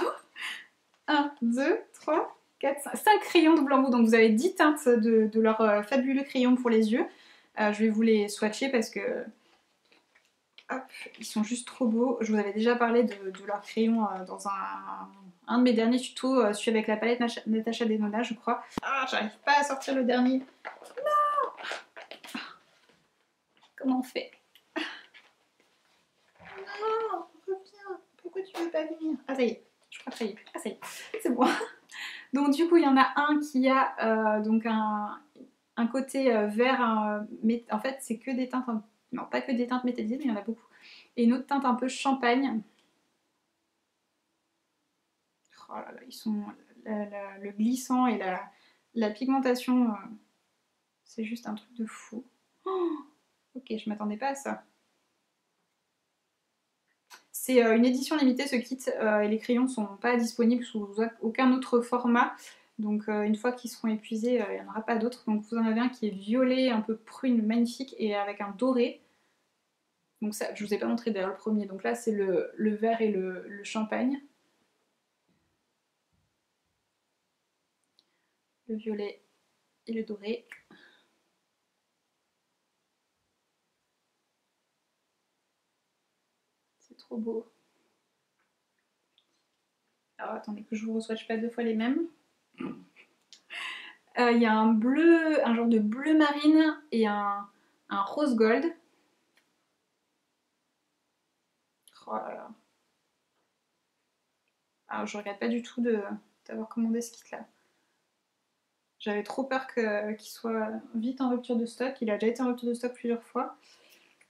1, 2, 3, 5 crayons de Blanc Mou. Donc vous avez 10 teintes de leur fabuleux crayon pour les yeux. Je vais vous les swatcher parce que hop, ils sont juste trop beaux. Je vous avais déjà parlé de leurs crayons dans un de mes derniers tutos, celui avec la palette Natasha Denona, je crois. Ah, j'arrive pas à sortir le dernier. Non! Comment on fait? Non, reviens. Pourquoi tu veux pas venir? Ah, ça y est. Je crois que ça y est. Ah, ça y est. C'est bon. Donc du coup, il y en a un qui a donc un côté vert, mais en fait, c'est que des teintes, non, pas que des teintes métallisées, mais il y en a beaucoup. Et une autre teinte un peu champagne. Oh là là, ils sont le glissant et la pigmentation, c'est juste un truc de fou. Oh, ok, je m'attendais pas à ça. C'est une édition limitée ce kit et les crayons sont pas disponibles sous aucun autre format. Donc une fois qu'ils seront épuisés, il n'y en aura pas d'autres. Donc vous en avez un qui est violet, un peu prune, magnifique et avec un doré. Donc ça, je vous ai pas montré d'ailleurs le premier. Donc là c'est le vert et le champagne. Le violet et le doré. C'est trop beau. Alors attendez que je vous re-swatche pas deux fois les mêmes. Il y a un bleu, un genre de bleu marine et un rose gold. Oh là là. Alors je regrette pas du tout d'avoir commandé ce kit là. J'avais trop peur qu'il soit vite en rupture de stock. Il a déjà été en rupture de stock plusieurs fois.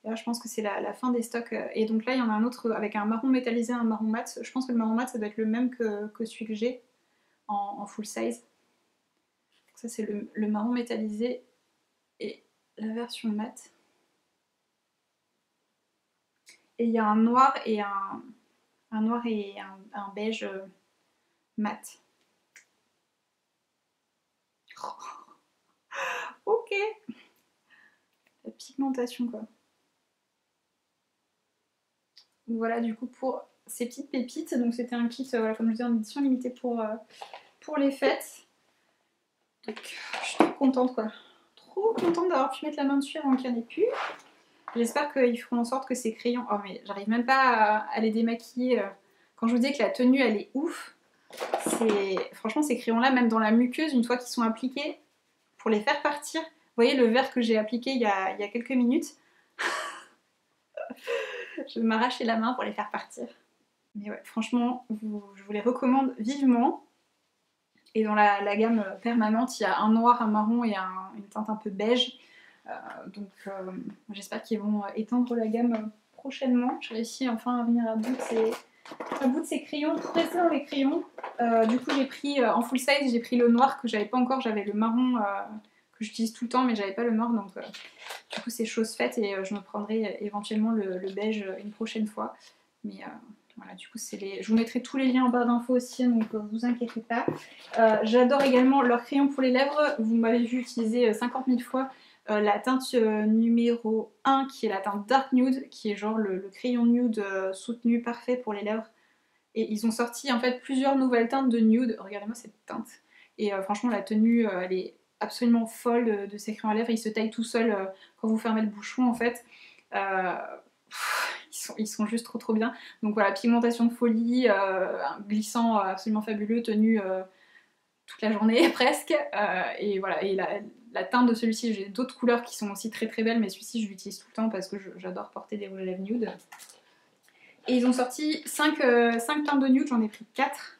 Et là je pense que c'est la fin des stocks. Et donc là il y en a un autre avec un marron métallisé, un marron mat. Je pense que le marron mat ça doit être le même que celui que j'ai en full size. Donc ça c'est le marron métallisé et la version mat. Et il y a un noir et un beige mat. Ok. La pigmentation quoi. Donc voilà du coup pour ces petites pépites. Donc c'était un kit, voilà, comme je disais, en édition limitée pour les fêtes. Donc je suis trop contente quoi. Trop contente d'avoir pu mettre la main dessus avant qu'il n'y en ait plus. J'espère qu'ils feront en sorte que ces crayons... Oh mais j'arrive même pas à les démaquiller. Quand je vous dis que la tenue elle est ouf, franchement ces crayons là, même dans la muqueuse, une fois qu'ils sont appliqués, pour les faire partir, vous voyez le vert que j'ai appliqué il y a quelques minutes, je vais m'arracher la main pour les faire partir. Mais ouais, franchement, je vous les recommande vivement. Et dans la gamme permanente, il y a un noir, un marron et une teinte un peu beige. Donc j'espère qu'ils vont étendre la gamme prochainement. J'ai réussi enfin à venir à bout de ces crayons, pour rester dans les crayons. Du coup j'ai pris en full size, j'ai pris le noir que j'avais pas encore, j'avais le marron que j'utilise tout le temps mais j'avais pas le noir, donc du coup c'est chose faite et je me prendrai éventuellement le beige une prochaine fois. Mais voilà, du coup je vous mettrai tous les liens en barre d'infos aussi, donc vous inquiétez pas. J'adore également leurs crayons pour les lèvres, vous m'avez vu utiliser 50 000 fois la teinte numéro 1 qui est la teinte Dark Nude, qui est genre le crayon nude soutenu parfait pour les lèvres. Et ils ont sorti en fait plusieurs nouvelles teintes de nude. Regardez-moi cette teinte. Et franchement la tenue elle est absolument folle de ces crayons à lèvres. Ils se taillent tout seuls quand vous fermez le bouchon en fait. Ils sont juste trop bien. Donc voilà, pigmentation de folie, un glissant absolument fabuleux, tenue toute la journée presque. Et voilà, et la teinte de celui-ci, j'ai d'autres couleurs qui sont aussi très belles, mais celui-ci je l'utilise tout le temps parce que j'adore porter des rouges à lèvres nude. Et ils ont sorti 5 teintes de nude, j'en ai pris 4.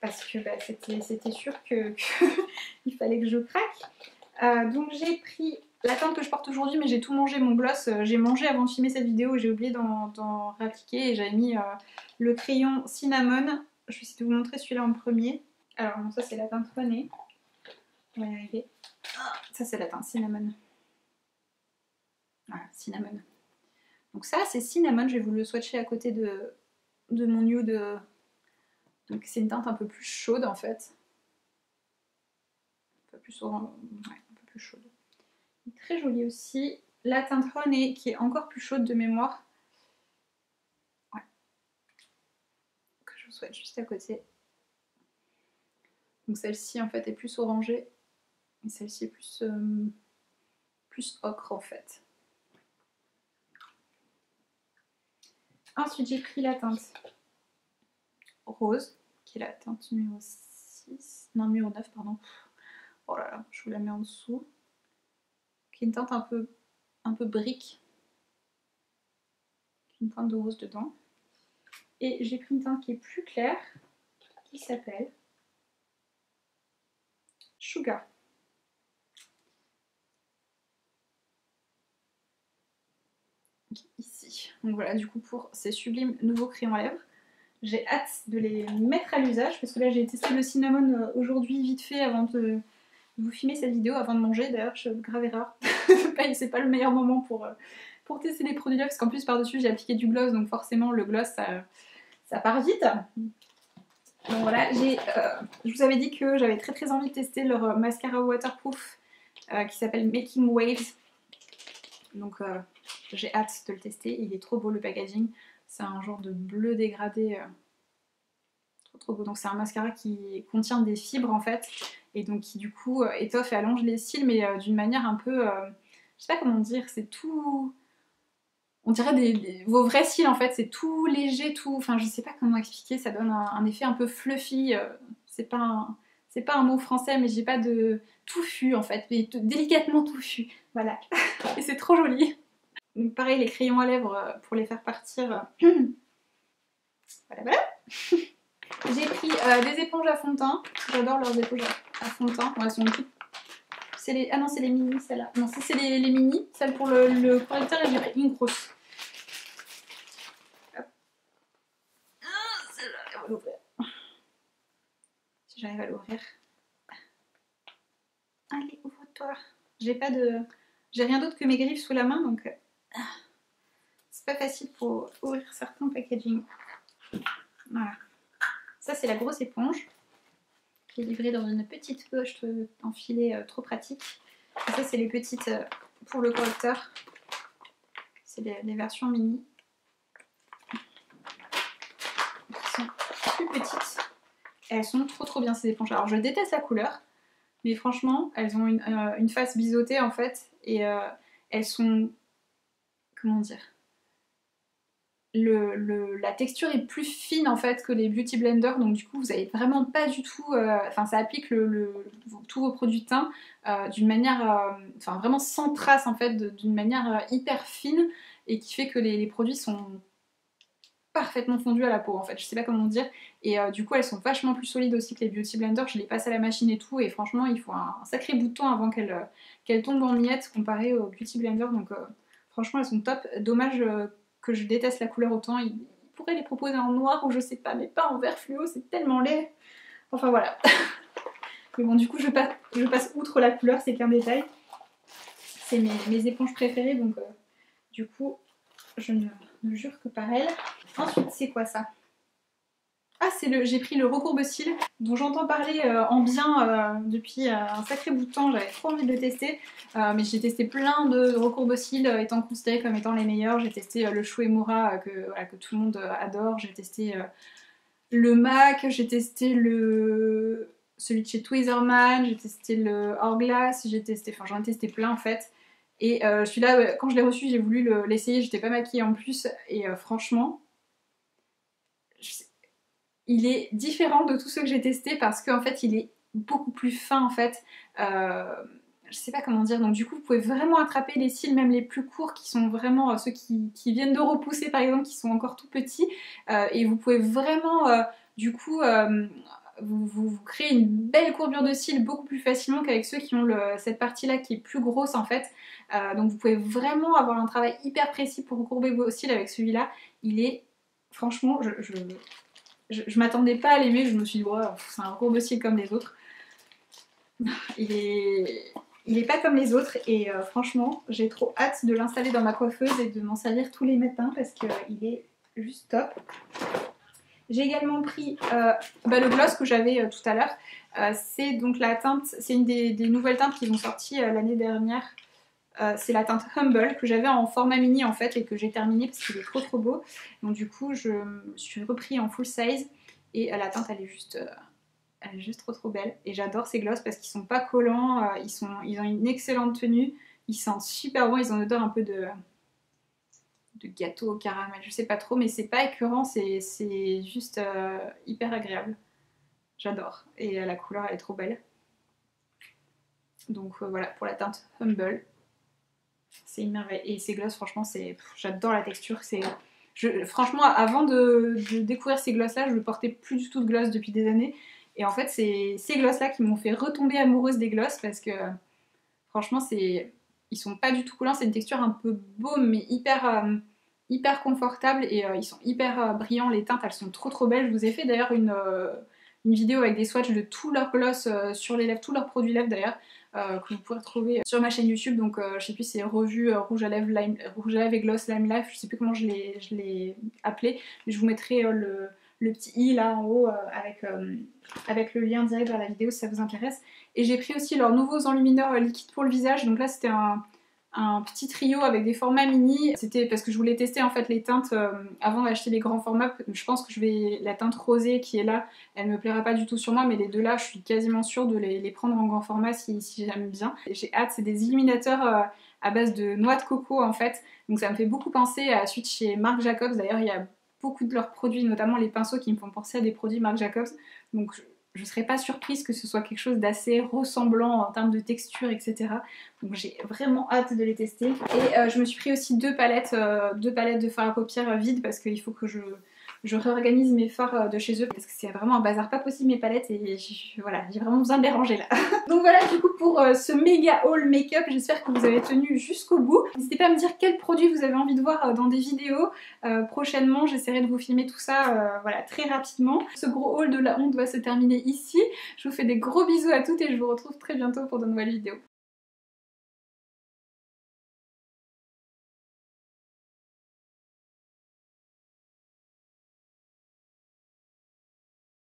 Parce que bah, c'était sûr qu'il fallait que je craque. Donc j'ai pris la teinte que je porte aujourd'hui, mais j'ai tout mangé, mon gloss. J'ai mangé avant de filmer cette vidéo et j'ai oublié d'en réappliquer. Et j'avais mis le crayon Cinnamon. Je vais essayer de vous montrer celui-là en premier. Alors bon, ça c'est la teinte Honey. On va y arriver. Ça c'est la teinte Cinnamon. Voilà, Cinnamon. Donc ça c'est Cinnamon, je vais vous le swatcher à côté de mon nude. Donc c'est une teinte un peu plus chaude en fait. Un peu plus orange, ouais, un peu plus chaude. Très jolie aussi. La teinte Honey qui est encore plus chaude de mémoire. Ouais. Que je vous souhaite juste à côté. Donc celle-ci en fait est plus orangée et celle-ci est plus ocre en fait. Ensuite j'ai pris la teinte rose, qui est la teinte numéro 6, non numéro 9 pardon. Oh là là, je vous la mets en dessous. Qui est une teinte un peu brique. Une teinte de rose dedans. Et j'ai pris une teinte qui est plus claire, qui s'appelle Sugar. Ici. Donc voilà, du coup pour ces sublimes nouveaux crayons à lèvres, j'ai hâte de les mettre à l'usage parce que là j'ai testé le cinnamon aujourd'hui vite fait avant de vous filmer cette vidéo, avant de manger. D'ailleurs, grave erreur. C'est pas le meilleur moment pour tester des produits là parce qu'en plus par-dessus j'ai appliqué du gloss, donc forcément le gloss ça part vite. Donc voilà, je vous avais dit que j'avais très envie de tester leur mascara waterproof qui s'appelle Making Waves. Donc j'ai hâte de le tester, il est trop beau le packaging, c'est un genre de bleu dégradé, trop beau. Donc c'est un mascara qui contient des fibres en fait, et donc qui du coup étoffe et allonge les cils, mais d'une manière un peu, je sais pas comment dire, c'est tout, on dirait vos vrais cils en fait, c'est tout léger, tout, enfin je sais pas comment expliquer, ça donne un effet un peu fluffy, c'est pas un mot français, mais j'ai pas de touffu en fait, mais délicatement touffu, voilà, et c'est trop joli. Donc pareil, les crayons à lèvres pour les faire partir. Voilà. J'ai pris des éponges à fond de teint. J'adore leurs éponges à fond de teint. Bon, elles sont toutes... Ah non, c'est les mini, celle-là. Non, ça c'est les mini. Celle pour le correcteur, et j'ai pris une grosse. Hop. Ah, celle-là, on va l'ouvrir. Si j'arrive à l'ouvrir. Allez, ouvre-toi. J'ai rien d'autre que mes griffes sous la main, donc... c'est pas facile pour ouvrir certains packaging. Voilà. Ça c'est la grosse éponge qui est livrée dans une petite poche en filet trop pratique. Et ça c'est les petites pour le correcteur. C'est les versions mini. Elles sont plus petites. Et elles sont trop bien ces éponges. Alors je déteste la couleur, mais franchement elles ont une face biseautée en fait. Et elles sont... comment dire, la texture est plus fine en fait que les Beauty Blender, donc du coup vous avez vraiment pas du tout, enfin ça applique tous vos produits de teint d'une manière, enfin vraiment sans trace en fait, d'une manière hyper fine, et qui fait que les produits sont parfaitement fondus à la peau en fait, je sais pas comment dire, et du coup elles sont vachement plus solides aussi que les Beauty Blender. Je les passe à la machine et tout, et franchement il faut un sacré bout de temps avant qu'elles tombent en miettes comparé aux Beauty Blender, donc franchement elles sont top. Dommage que je déteste la couleur autant, il pourrait les proposer en noir ou je sais pas, mais pas en vert fluo, c'est tellement laid. Enfin voilà. Mais bon, du coup je passe outre la couleur, c'est qu'un détail. C'est mes éponges préférées, donc du coup je ne jure que par elles. Ensuite c'est quoi ça? Ah, j'ai pris le recourbe-cils dont j'entends parler en bien depuis un sacré bout de temps. J'avais trop envie de le tester, mais j'ai testé plein de recourbe-cils étant considérés comme étant les meilleurs. J'ai testé le Shuemura que tout le monde adore. J'ai testé le MAC, j'ai testé celui de chez Tweezerman, j'ai testé le Hourglass, enfin j'en ai testé plein en fait. Et celui-là, quand je l'ai reçu, j'ai voulu l'essayer. J'étais pas maquillée en plus, et franchement... il est différent de tous ceux que j'ai testés parce qu'en fait il est beaucoup plus fin en fait. Je sais pas comment dire, donc du coup vous pouvez vraiment attraper les cils, même les plus courts, qui sont vraiment ceux qui viennent de repousser par exemple, qui sont encore tout petits, et vous pouvez vraiment du coup vous créer une belle courbure de cils beaucoup plus facilement qu'avec ceux qui ont cette partie là qui est plus grosse en fait. Donc vous pouvez vraiment avoir un travail hyper précis pour recourber vos cils avec celui-là. Il est franchement, je m'attendais pas à l'aimer, je me suis dit ouais, c'est un recourbe-cils comme les autres. Il est pas comme les autres, et franchement j'ai trop hâte de l'installer dans ma coiffeuse et de m'en servir tous les matins parce qu'il est juste top. J'ai également pris le gloss que j'avais tout à l'heure. C'est donc la teinte, c'est une des nouvelles teintes qui ont sorti l'année dernière. C'est la teinte Humble que j'avais en format mini en fait, et que j'ai terminé parce qu'il est trop beau. Donc du coup je me suis repris en full size, et la teinte elle est Elle est juste trop belle. Et j'adore ces glosses parce qu'ils sont pas collants, ils ont une excellente tenue. Ils sentent super bon, ils ont une odeur un peu de gâteau au caramel, je sais pas trop, mais c'est pas écœurant, c'est juste hyper agréable. J'adore. Et la couleur, elle est trop belle. Donc voilà, pour la teinte Humble. C'est une merveille. Et ces glosses, franchement, j'adore la texture. Franchement, avant de découvrir ces glosses-là, je ne portais plus du tout de gloss depuis des années. Et en fait, c'est ces glosses-là qui m'ont fait retomber amoureuse des glosses parce que franchement, ils sont pas du tout collants. C'est une texture un peu baume, mais hyper confortable et ils sont hyper brillants. Les teintes, elles sont trop belles. Je vous ai fait d'ailleurs une vidéo avec des swatchs de tous leurs gloss sur les lèvres, tous leurs produits lèvres d'ailleurs. Que vous pourrez retrouver sur ma chaîne YouTube, donc je sais plus, c'est revue rouge à lèvres et gloss Lime Life, je sais plus comment je l'ai appelé, mais je vous mettrai le petit i là en haut avec le lien direct vers la vidéo si ça vous intéresse. Et j'ai pris aussi leurs nouveaux enlumineurs liquides pour le visage, donc là c'était un petit trio avec des formats mini. C'était parce que je voulais tester en fait les teintes avant d'acheter les grands formats. Je pense que la teinte rosée qui est là, elle me plaira pas du tout sur moi, mais les deux là, je suis quasiment sûre de les prendre en grand format si j'aime bien. J'ai hâte, c'est des illuminateurs à base de noix de coco en fait, donc ça me fait beaucoup penser à celui de chez Marc Jacobs. D'ailleurs, il y a beaucoup de leurs produits, notamment les pinceaux, qui me font penser à des produits Marc Jacobs. Donc je ne serais pas surprise que ce soit quelque chose d'assez ressemblant en termes de texture, etc. Donc j'ai vraiment hâte de les tester. Et je me suis pris aussi deux palettes de fards à paupières vides parce qu'il faut que je réorganise mes fards de chez eux parce que c'est vraiment un bazar pas possible mes palettes et voilà, j'ai vraiment besoin de les ranger là. Donc voilà du coup pour ce méga haul make-up, j'espère que vous avez tenu jusqu'au bout. N'hésitez pas à me dire quels produits vous avez envie de voir dans des vidéos. Prochainement j'essaierai de vous filmer tout ça voilà, très rapidement. Ce gros haul de la honte va se terminer ici. Je vous fais des gros bisous à toutes et je vous retrouve très bientôt pour de nouvelles vidéos.